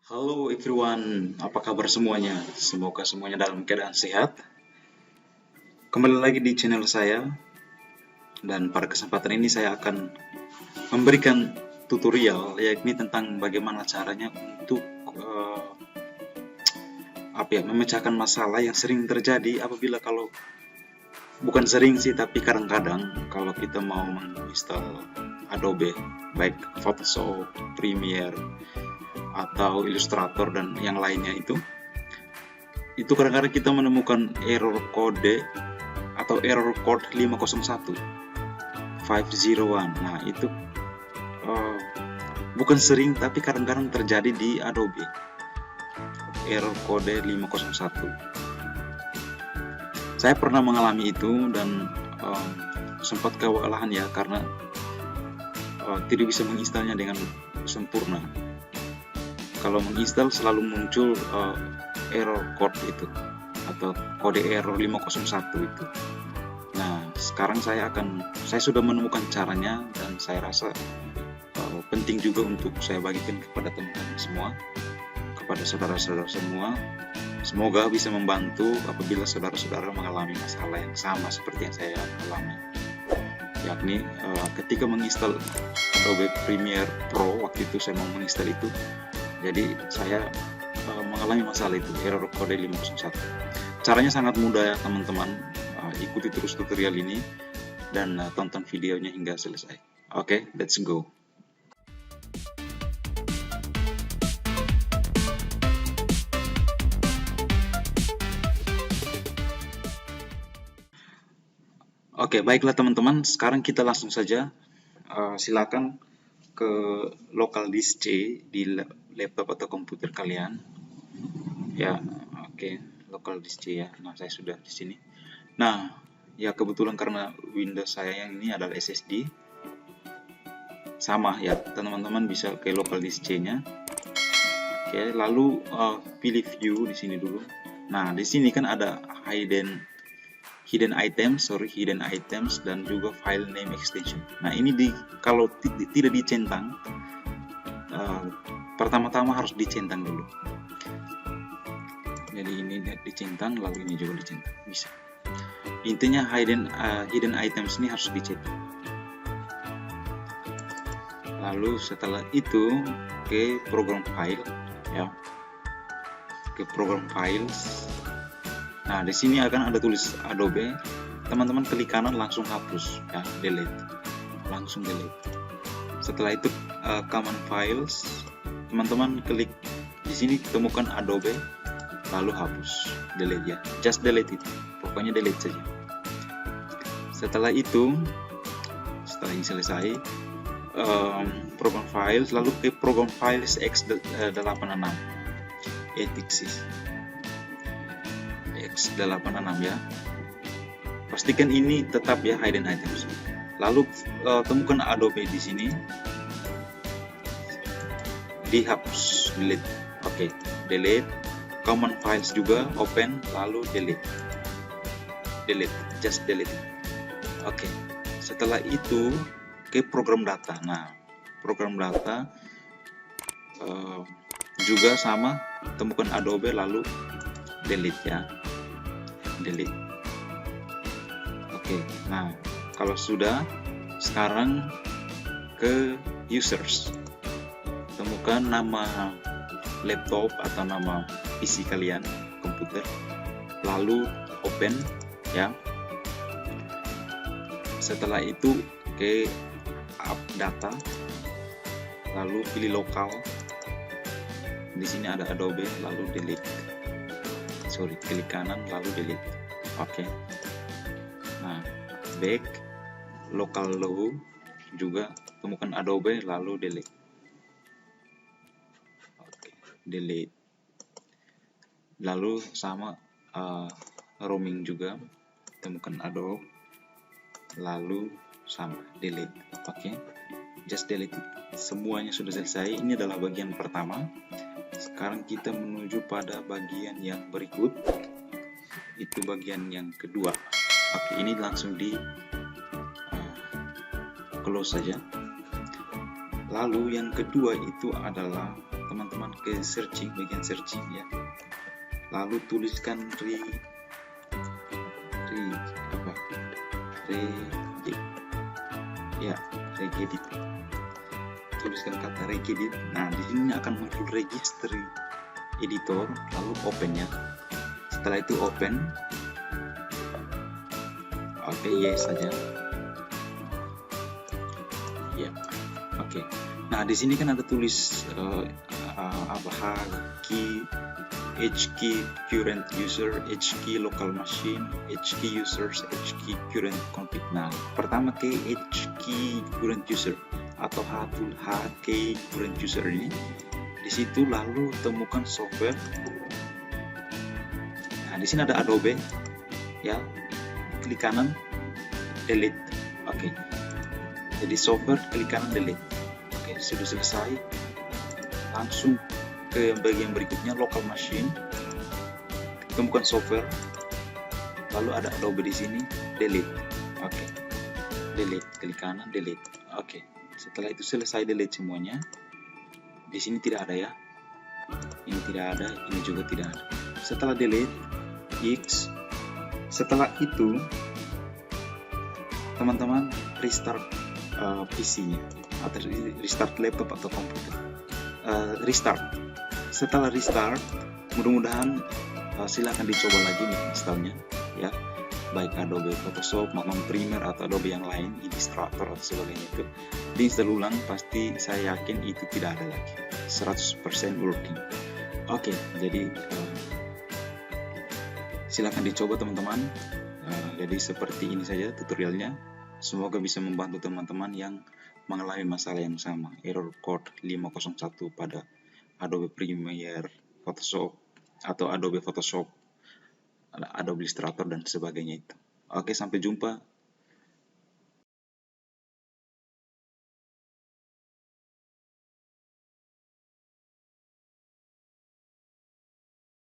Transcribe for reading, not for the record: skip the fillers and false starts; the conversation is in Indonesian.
Halo everyone, apa kabar semuanya? Semoga semuanya dalam keadaan sehat. Kembali lagi di channel saya, dan pada kesempatan ini saya akan memberikan tutorial, yakni tentang bagaimana caranya untuk memecahkan masalah yang sering terjadi apabila bukan sering sih, tapi kadang-kadang kalau kita mau menginstal Adobe, baik Photoshop, Premiere, atau Illustrator dan yang lainnya itu kadang-kadang kita menemukan error code atau error code 501. Nah, itu bukan sering tapi kadang-kadang terjadi di Adobe. Error code 501. Saya pernah mengalami itu dan sempat kewalahan ya, karena tidak bisa menginstalnya dengan sempurna. Kalau menginstal selalu muncul error code itu atau kode error 501 itu. Nah, sekarang saya sudah menemukan caranya, dan saya rasa penting juga untuk saya bagikan kepada teman-teman semua, kepada saudara-saudara semua. Semoga bisa membantu apabila saudara-saudara mengalami masalah yang sama seperti yang saya alami, yakni ketika menginstal Adobe Premiere Pro. Waktu itu saya mau menginstal itu, jadi saya mengalami masalah itu, error kode 501. Caranya sangat mudah ya teman-teman. Ikuti terus tutorial ini dan tonton videonya hingga selesai. Oke, let's go. Oke, baiklah teman-teman, sekarang kita langsung saja. Silakan ke local disk C di laptop atau komputer kalian. Ya, oke, local disk C ya. Nah, saya sudah di sini. Nah, ya kebetulan karena Windows saya yang ini adalah SSD. Sama ya, teman-teman bisa ke local disk C-nya. Oke, lalu pilih view di sini dulu. Nah, di sini kan ada hidden items dan juga file name extension. Nah, ini kalau tidak dicentang, pertama-tama harus dicentang dulu. Jadi ini dicentang, lalu ini juga dicentang, bisa. Intinya hidden items ini harus dicentang. Lalu setelah itu ke program file ya, ke program files. Nah, di sini akan ada tulis Adobe. Teman-teman klik kanan langsung hapus ya, delete. Langsung delete. Setelah itu common files, teman-teman klik di sini temukan Adobe, lalu hapus, delete ya. Just delete itu. Pokoknya delete saja. Setelah ini selesai, program files, lalu ke program files x86 x86 ya. Pastikan ini tetap ya hidden items. Lalu temukan Adobe di sini, dihapus, delete. Oke, delete. Common files juga open, lalu delete. Just delete. Oke. Setelah itu ke program data. Nah, program data juga sama, temukan Adobe lalu delete ya. Delete. Oke, nah kalau sudah, sekarang ke users, temukan nama laptop atau nama PC kalian, komputer, lalu open ya. Setelah itu ke app data, lalu pilih lokal. Di sini ada Adobe, lalu delete. Klik kanan lalu delete. Oke. Nah, back, local logo juga temukan Adobe lalu delete. Oke, delete. Lalu sama roaming juga temukan Adobe lalu sama delete. Oke. Just delete. Semuanya sudah selesai. Ini adalah bagian pertama. Sekarang kita menuju pada bagian yang berikut, itu bagian yang kedua. Oke, ini langsung di close saja. Lalu yang kedua itu adalah teman-teman ke searching, bagian searching ya, lalu tuliskan regedit, tuliskan kata regedit. Nah, di sini akan muncul registry editor, lalu open ya. Setelah itu open, oke, yes saja ya. Oke, nah di sini kan ada tulis HKey current user, HKey local machine, HKey users, HKey current config. Nah, pertama ke HKey current user atau HKey current user ini, di situ lalu temukan software. Nah, di sini ada Adobe ya, klik kanan delete. Oke, jadi software klik kanan delete. Oke, sudah selesai. Langsung ke bagian berikutnya, local machine, temukan software, lalu ada Adobe di sini, delete. Oke, delete, klik kanan delete. Oke, setelah itu selesai delete semuanya. Di sini tidak ada ya, ini tidak ada, ini juga tidak ada. Setelah delete X, setelah itu teman-teman restart PC-nya atau restart laptop atau komputer. Restart. Setelah restart, mudah-mudahan silakan dicoba lagi nih installnya ya, baik Adobe Photoshop maupun Premiere atau Adobe yang lain, Illustrator atau sebagainya, itu diinstal ulang, pasti saya yakin itu tidak ada lagi, 100% working. Oke, jadi silakan dicoba teman-teman. Jadi seperti ini saja tutorialnya, semoga bisa membantu teman-teman yang mengalami masalah yang sama, error code 501 pada Adobe Premiere, Photoshop atau Adobe Photoshop, Adobe Illustrator dan sebagainya itu. Oke, sampai jumpa